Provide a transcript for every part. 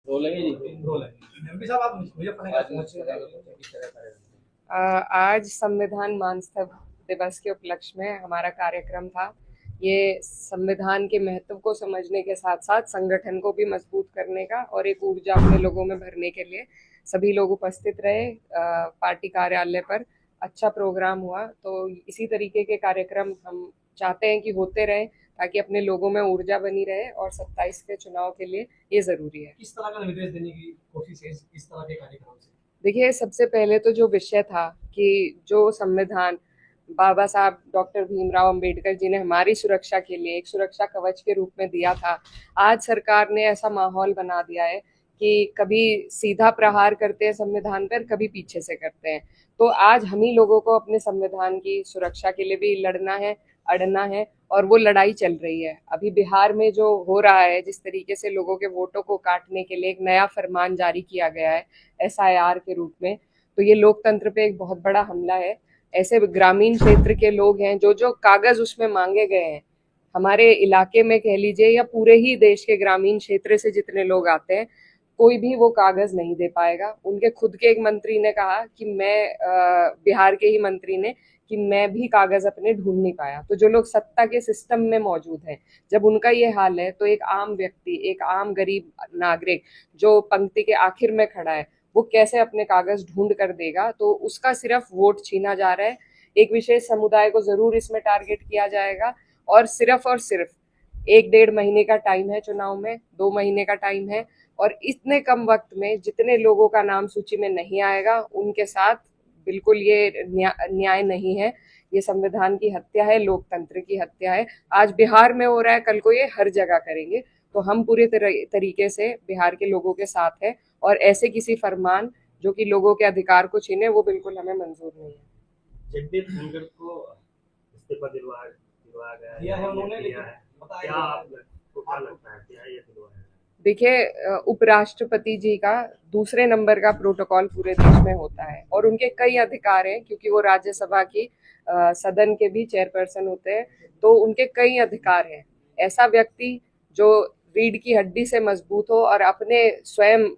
रोलेंगे जी। MP साहब आप मुजफ्फरनगर पहुंचे आज संविधान मानस्तव दिवस के उपलक्ष्य में हमारा कार्यक्रम था। ये संविधान के महत्व को समझने के साथ साथ संगठन को भी मजबूत करने का और एक ऊर्जा अपने लोगों में भरने के लिए सभी लोग उपस्थित रहे। पार्टी कार्यालय पर अच्छा प्रोग्राम हुआ, तो इसी तरीके के कार्यक्रम हम चाहते हैं कि होते रहे ताकि अपने लोगों में ऊर्जा बनी रहे और 27 के चुनाव के लिए ये जरूरी है। किस तरह का निर्देश देने की कोशिश है इस तरह के कार्यक्रम से? देखिए, सबसे पहले तो जो विषय था कि जो संविधान बाबा साहब डॉक्टर भीमराव अंबेडकर जी ने हमारी सुरक्षा के लिए एक सुरक्षा कवच के रूप में दिया था, आज सरकार ने ऐसा माहौल बना दिया है कि कभी सीधा प्रहार करते हैं संविधान पर, कभी पीछे से करते हैं। तो आज हम ही लोगों को अपने संविधान की सुरक्षा के लिए भी लड़ना है, अड़ना है, और वो लड़ाई चल रही है। अभी बिहार में जो हो रहा है, जिस तरीके से लोगों के वोटों को काटने के लिए एक नया फरमान जारी किया गया है एसआईआर के रूप में, तो ये लोकतंत्र पे एक बहुत बड़ा हमला है। ऐसे ग्रामीण क्षेत्र के लोग हैं, जो जो कागज उसमें मांगे गए हैं, हमारे इलाके में कह लीजिए या पूरे ही देश के ग्रामीण क्षेत्र से जितने लोग आते हैं, कोई भी वो कागज नहीं दे पाएगा। उनके खुद के एक मंत्री ने कहा कि बिहार के ही मंत्री ने कि मैं भी कागज अपने ढूंढ नहीं पाया। तो जो लोग सत्ता के सिस्टम में मौजूद हैं, जब उनका ये हाल है, तो एक आम व्यक्ति, एक आम गरीब नागरिक जो पंक्ति के आखिर में खड़ा है, वो कैसे अपने कागज ढूंढ कर देगा? तो उसका सिर्फ वोट छीना जा रहा है। एक विशेष समुदाय को जरूर इसमें टारगेट किया जाएगा, और सिर्फ एक डेढ़ महीने का टाइम है चुनाव में, 2 महीने का टाइम है, और इतने कम वक्त में जितने लोगों का नाम सूची में नहीं आएगा उनके साथ बिल्कुल ये न्याय नहीं है। ये संविधान की हत्या है, लोकतंत्र की हत्या है। आज बिहार में हो रहा है, कल को ये हर जगह करेंगे। तो हम पूरे तरीके से बिहार के लोगों के साथ है, और ऐसे किसी फरमान जो कि लोगों के अधिकार को छीने, वो बिल्कुल हमें मंजूर नहीं है। जगदीप धनखड़ को इस्तीफा दिलवाया गया दिया है उन्होंने, दिया लेकिन है, बताया क्या आपको क्या लगता है क्या ये दिलवाया है? देखिए, उपराष्ट्रपति जी का दूसरे नंबर का प्रोटोकॉल पूरे देश में होता है, और उनके कई अधिकार हैं क्योंकि वो राज्यसभा की सदन के भी चेयरपर्सन होते हैं, तो उनके कई अधिकार हैं। ऐसा व्यक्ति जो रीढ़ की हड्डी से मजबूत हो और अपने स्वयं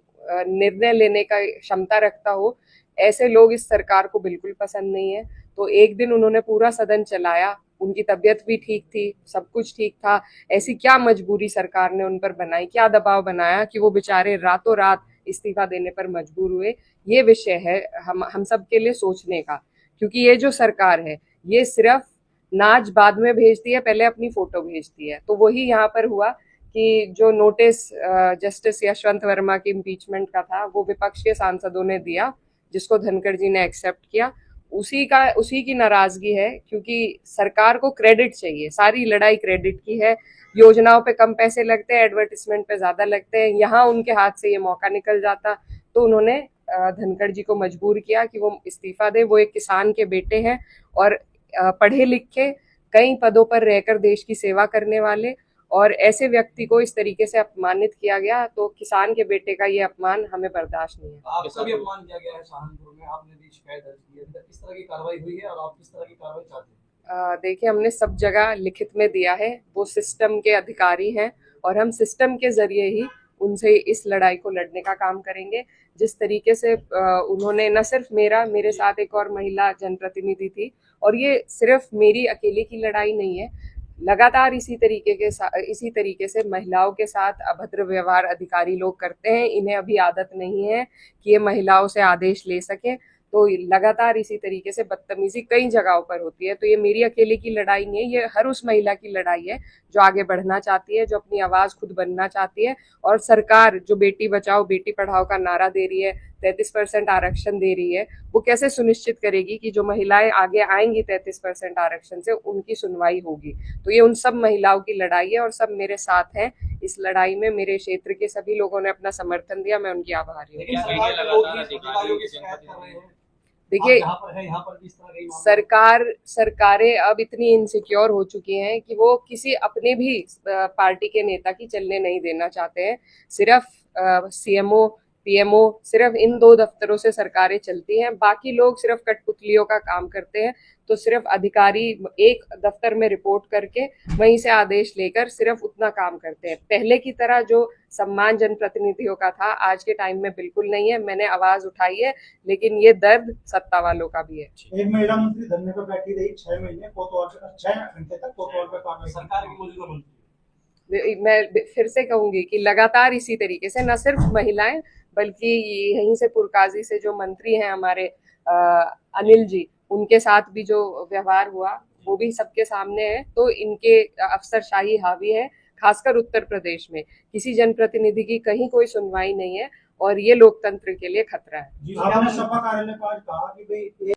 निर्णय लेने का क्षमता रखता हो, ऐसे लोग इस सरकार को बिल्कुल पसंद नहीं है। तो एक दिन उन्होंने पूरा सदन चलाया, उनकी तबीयत भी ठीक थी, सब कुछ ठीक था। ऐसी क्या मजबूरी सरकार ने उन पर बनाई, क्या दबाव बनाया कि वो बेचारे रातों रात इस्तीफा देने पर मजबूर हुए? ये विषय है हम सब के लिए सोचने का, क्योंकि ये जो सरकार है, ये सिर्फ नाच बाद में भेजती है, पहले अपनी फोटो भेजती है। तो वही यहाँ पर हुआ कि जो नोटिस जस्टिस यशवंत वर्मा की इम्पीचमेंट का था, वो विपक्ष के सांसदों ने दिया, जिसको धनखड़ जी ने एक्सेप्ट किया। उसी की नाराजगी है, क्योंकि सरकार को क्रेडिट चाहिए, सारी लड़ाई क्रेडिट की है। योजनाओं पे कम पैसे लगते हैं, एडवर्टिजमेंट पे ज्यादा लगते हैं, यहाँ उनके हाथ से ये मौका निकल जाता। तो उन्होंने धनखड़ जी को मजबूर किया कि वो इस्तीफा दे। वो एक किसान के बेटे हैं, और पढ़े लिखे, कई पदों पर रहकर देश की सेवा करने वाले, और ऐसे व्यक्ति को इस तरीके से अपमानित किया गया, तो किसान के बेटे का ये अपमान हमें बर्दाश्त नहीं है। आपका भी अपमान किया गया है सहारनपुर में, आपने भी शिकायत दर्ज की है, किस तरह की कार्रवाई हुई है और आप किस तरह की कार्रवाई चाहते हैं? देखिए, हमने सब जगह लिखित में दिया है, वो सिस्टम के अधिकारी हैं, और हम सिस्टम के जरिए ही उनसे इस लड़ाई को लड़ने का काम करेंगे। जिस तरीके से उन्होंने न सिर्फ मेरे साथ एक और महिला जनप्रतिनिधि थी, और ये सिर्फ मेरी अकेले की लड़ाई नहीं है। लगातार इसी तरीके से महिलाओं के साथ अभद्र व्यवहार अधिकारी लोग करते हैं। इन्हें अभी आदत नहीं है कि ये महिलाओं से आदेश ले सके, तो लगातार इसी तरीके से बदतमीजी कई जगहों पर होती है। तो ये मेरी अकेले की लड़ाई नहीं है, ये हर उस महिला की लड़ाई है जो आगे बढ़ना चाहती है, जो अपनी आवाज खुद बनना चाहती है। और सरकार जो बेटी बचाओ बेटी पढ़ाओ का नारा दे रही है, 33% आरक्षण दे रही है, वो कैसे सुनिश्चित करेगी कि जो महिलाएं आगे आएंगी 33% आरक्षण से, उनकी सुनवाई होगी? तो ये उन सब महिलाओं की लड़ाई है, और सब मेरे साथ हैं इस लड़ाई में। मेरे क्षेत्र के सभी लोगों ने अपना समर्थन दिया, मैं उनकी आभारी हूँ। देखिए, सरकारें अब इतनी इनसिक्योर हो चुकी हैं कि वो किसी अपने भी पार्टी के नेता की चलने नहीं देना चाहते हैं। सिर्फ सीएमओ पीएमओ, सिर्फ इन 2 दफ्तरों से सरकारें चलती हैं। बाकी लोग सिर्फ कठपुतलियों का काम करते हैं। तो सिर्फ अधिकारी एक दफ्तर में रिपोर्ट करके वहीं से आदेश लेकर सिर्फ उतना काम करते हैं। पहले की तरह जो सम्मान जनप्रतिनिधियों का था आज के टाइम में बिल्कुल नहीं है। मैंने आवाज उठाई है, लेकिन ये दर्द सत्ता वालों का भी है। एक महिला मंत्री धरने पर बैठी रही 6 महीने, 6 घंटे तक कोतवाल पे काम सरकार की मौजूदा मंत्री मैं फिर से कहूंगी कि लगातार इसी तरीके से न सिर्फ महिलाएं बल्कि यहीं से पुरकाजी से जो मंत्री हैं हमारे अनिल जी, उनके साथ भी जो व्यवहार हुआ वो भी सबके सामने है। तो इनके अफसरशाही हावी है, खासकर उत्तर प्रदेश में किसी जनप्रतिनिधि की कहीं कोई सुनवाई नहीं है और ये लोकतंत्र के लिए खतरा है। आपने सपा कार्यालय पर आज कहा कि भाई